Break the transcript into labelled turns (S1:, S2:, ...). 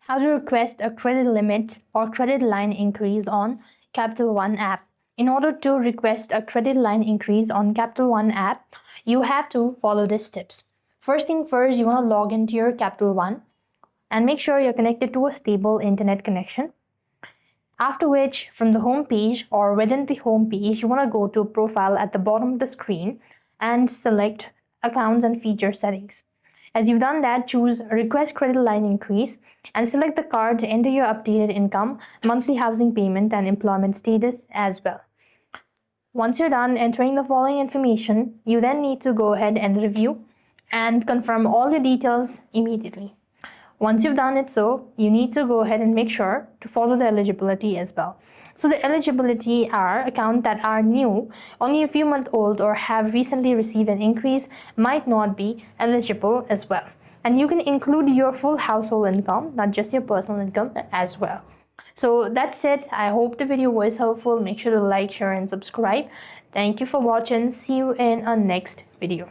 S1: How to request a credit limit or credit line increase on Capital One app. In order to request a credit line increase on Capital One app, you have to follow these steps. First thing first, you want to log into your Capital One and make sure you're connected to a stable internet connection. After which, from the home page or within the home page, you want to go to Profile at the bottom of the screen and select Accounts and Feature Settings. As you've done that, choose Request Credit Line Increase and select the card to enter your updated income, monthly housing payment, and employment status as well. Once you're done entering the following information, you then need to go ahead and review and confirm all the details immediately. Once you've done it so, you need to go ahead and make sure to follow the eligibility as well. So the eligibility are accounts that are new, only a few months old, or have recently received an increase might not be eligible as well. And you can include your full household income, not just your personal income as well. So that's it. I hope the video was helpful. Make sure to like, share, and subscribe. Thank you for watching. See you in our next video.